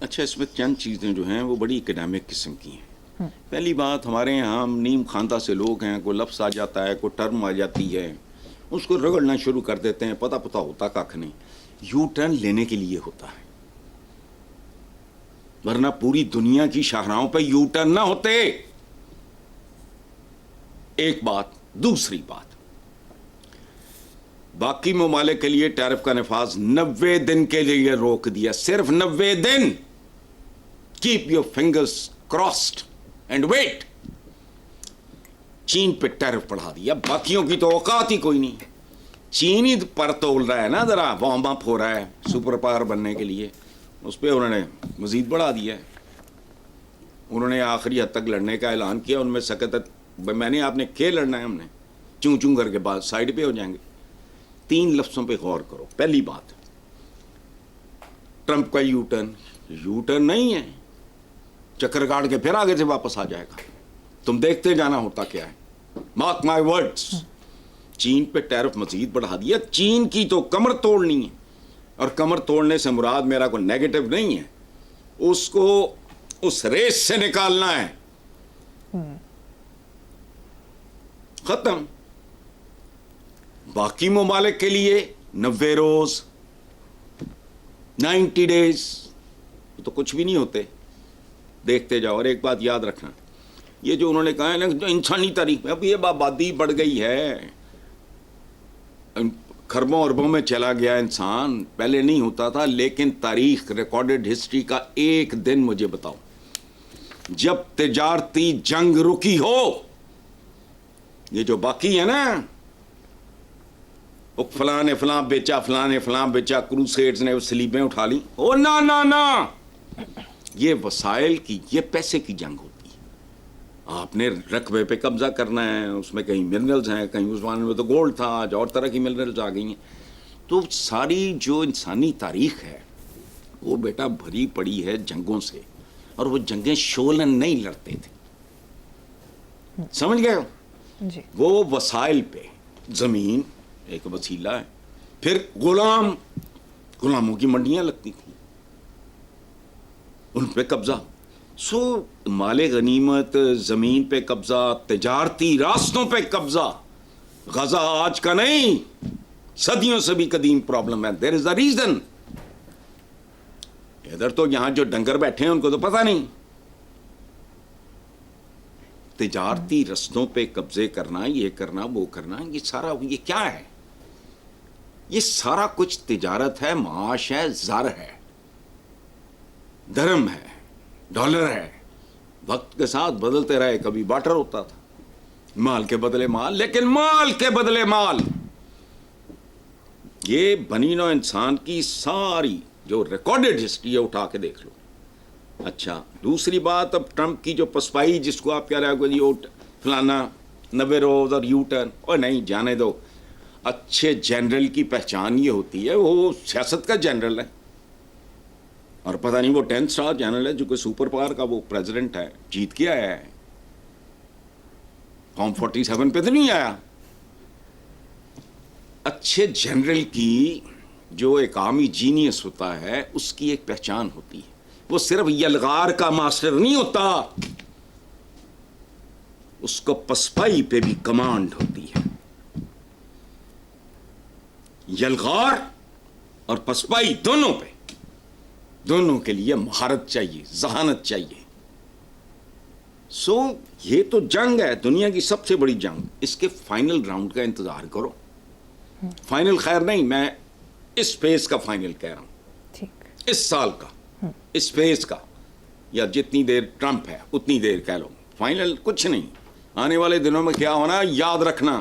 اچھا اس میں چند چیزیں جو ہیں وہ بڑی اکیڈیمک قسم کی ہیں. پہلی بات ہمارے یہاں ہم نیم خواندہ سے لوگ ہیں, کوئی لفظ آ جاتا ہے, کوئی ٹرم آ جاتی ہے, اس کو رگڑنا شروع کر دیتے ہیں, پتہ ہوتا کھ نہیں. یو ٹرن لینے کے لیے ہوتا ہے, ورنہ پوری دنیا کی شاہراہوں پہ یو ٹرن نہ ہوتے. ایک بات. دوسری بات, باقی ممالک کے لیے ٹیرف کا نفاذ 90 دن کے لیے روک دیا, صرف 90 دن. Keep your fingers crossed and wait. چین پہ ٹیرف بڑھا دیا, باقیوں کی تو اوقات ہی کوئی نہیں. چین ہی پر تول رہا ہے نا, ذرا وارم اپ ہو رہا ہے سپر پاور بننے کے لیے, اس پہ انہوں نے مزید بڑھا دیا ہے. انہوں نے آخری حد تک لڑنے کا اعلان کیا. ان میں سکت میں نے, آپ نے کھیل لڑنا ہے, ہم نے چوں چوں کر کے بعد سائڈ پہ ہو جائیں گے. 3 لفظوں پہ غور کرو. پہلی بات, ٹرمپ کا یو ٹرن نہیں ہے, چکر کاٹ کے پھر آگے سے واپس آ جائے گا. تم دیکھتے جانا ہوتا کیا ہے. Mark my words. چین پہ ٹیرف مزید بڑھا دیا. چین کی تو کمر توڑنی ہے, اور کمر توڑنے سے مراد میرا کوئی نیگیٹو نہیں ہے, اس کو اس ریس سے نکالنا ہے. ختم. باقی ممالک کے لیے 90 روز 90 ڈیز تو کچھ بھی نہیں ہوتے, دیکھتے جاؤ. اور ایک بات یاد رکھنا, یہ جو انہوں نے کہا ہے نا جو انسانی تاریخ میں اب یہ آبادی بڑھ گئی ہے, خربوں اربوں میں چلا گیا انسان, پہلے نہیں ہوتا تھا. لیکن تاریخ ریکارڈڈ ہسٹری کا ایک دن مجھے بتاؤ جب تجارتی جنگ رکی ہو. یہ جو باقی ہے نا, فلاں نے فلاں بیچا, فلاں نے فلاں بیچا, کروسیڈز نے سلیبیں اٹھا لی. او نا, یہ وسائل کی, یہ پیسے کی جنگ ہوتی ہے. آپ نے رقبے پہ قبضہ کرنا ہے, اس میں کہیں منرلز ہیں, کہیں اس زمانے میں تو گولڈ تھا, آج اور طرح کی منرلز آ گئی ہیں. تو ساری جو انسانی تاریخ ہے وہ بیٹا بھری پڑی ہے جنگوں سے, اور وہ جنگیں شولن نہیں لڑتے تھے, سمجھ گئے ہو. جی. وہ وسائل پہ, زمین ایک وسیلہ ہے, پھر غلاموں کی منڈیاں لگتی تھیں, ان پہ قبضہ. سو مال غنیمت, زمین پہ قبضہ, تجارتی راستوں پہ قبضہ. غزہ آج کا نہیں, صدیوں سے بھی قدیم پرابلم ہے. دیر از اے ریزن. ادھر تو یہاں جو ڈنگر بیٹھے ہیں ان کو تو پتہ نہیں. تجارتی رستوں پہ قبضے کرنا, یہ کرنا, وہ کرنا, یہ سارا یہ کیا ہے؟ یہ سارا کچھ تجارت ہے, معاش ہے, زر ہے, درہم ہے, ڈالر ہے. وقت کے ساتھ بدلتے رہے, کبھی بارٹر ہوتا تھا, مال کے بدلے مال, لیکن مال کے بدلے مال. یہ بنی نوع انسان کی ساری جو ریکارڈڈ ہسٹری ہے اٹھا کے دیکھ لو. اچھا دوسری بات, اب ٹرمپ کی جو پسپائی جس کو آپ کہہ رہے ہو یہ فلانا 90 روز اور یو ٹرن, اور نہیں جانے دو. اچھے جنرل کی پہچان یہ ہوتی ہے وہ سیاست کا جنرل ہے, اور پتہ نہیں وہ 10 اسٹار جنرل ہے جو کہ سپر پاور کا وہ پریزیڈنٹ ہے, جیت کے آیا ہے, فارم 47 پہ تو نہیں آیا. اچھے جنرل کی جو ایک عامی جینیس ہوتا ہے اس کی ایک پہچان ہوتی ہے, وہ صرف یلغار کا ماسٹر نہیں ہوتا, اس کو پسپائی پہ بھی کمانڈ ہوتی ہے. یلغار اور پسپائی دونوں پہ, دونوں کے لیے مہارت چاہیے, ذہانت چاہیے. سو یہ تو جنگ ہے, دنیا کی سب سے بڑی جنگ. اس کے فائنل راؤنڈ کا انتظار کرو. فائنل خیر نہیں, میں اس فیز کا فائنل کہہ رہا ہوں, اس سال کا, اس فیز کا, یا جتنی دیر ٹرمپ ہے اتنی دیر کہہ لو. فائنل کچھ نہیں. آنے والے دنوں میں کیا ہونا, یاد رکھنا,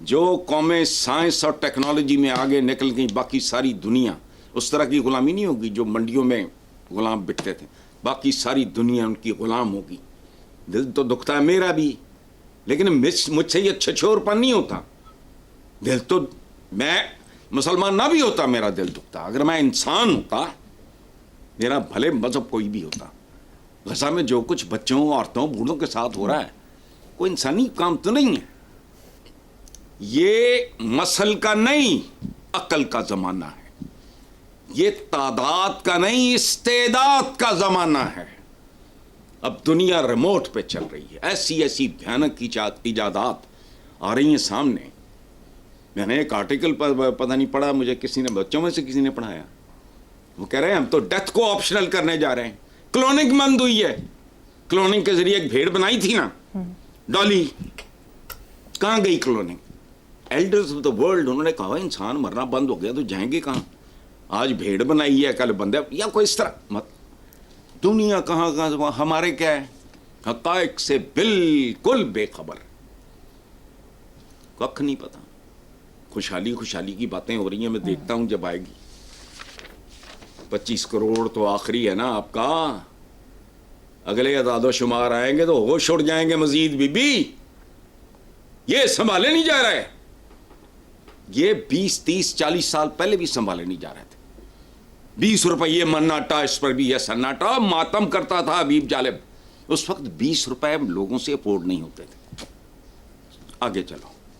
جو قومیں سائنس اور ٹیکنالوجی میں آگے نکل گئی, باقی ساری دنیا اس طرح کی غلامی نہیں ہوگی جو منڈیوں میں غلام بکتے تھے. باقی ساری دنیا ان کی غلام ہوگی. دل تو دکھتا ہے میرا بھی, لیکن مجھ سے یہ چھچور پن نہیں ہوتا. دل تو, میں مسلمان نہ بھی ہوتا میرا دل دکھتا. اگر میں انسان ہوتا, میرا بھلے مذہب کوئی بھی ہوتا, غزہ میں جو کچھ بچوں, عورتوں, بوڑھوں کے ساتھ ہو رہا ہے کوئی انسانی کام تو نہیں ہے. یہ مسل کا نہیں, عقل کا زمانہ ہے. یہ تعداد کا نہیں استعداد کا زمانہ ہے. اب دنیا ریموٹ پہ چل رہی ہے. ایسی ایسی بھیانک ایجادات آ رہی ہیں سامنے. میں نے ایک آرٹیکل پر پتہ نہیں پڑھا, مجھے کسی نے, بچوں میں سے کسی نے پڑھایا, وہ کہہ رہے ہیں ہم تو ڈیتھ کو آپشنل کرنے جا رہے ہیں. کلوننگ بند ہوئی ہے. کلوننگ کے ذریعے ایک بھیڑ بنائی تھی نا, ڈالی, کہاں گئی cloning? Elders of the world انہوں نے کہا انسان مرنا بند ہو گیا تو جائیں گے کہاں؟ آج بھیڑ بنائی ہے, کل بندہ, یا کوئی اس طرح. مت دنیا کہاں کہاں, ہمارے کیا ہے, حقائق سے بالکل بے خبر, کخ نہیں پتا. خوشحالی خوشحالی کی باتیں ہو رہی ہیں, میں دیکھتا ہوں جب آئے گی. 25 کروڑ تو آخری ہے نا آپ کا, اگلے اعداد و شمار آئیں گے تو ہوش اڑ جائیں گے مزید. بی بی یہ سنبھالے نہیں جا رہے, یہ 20 30 40 سال پہلے بھی سنبھالے نہیں جا رہے تھے. 20 روپئے من آٹا, اس پر بھی یہ سناٹا. ماتم کرتا تھا حبیب جالب, اس وقت 20 روپئے لوگوں سے افورڈ نہیں ہوتے تھے. آگے چلو.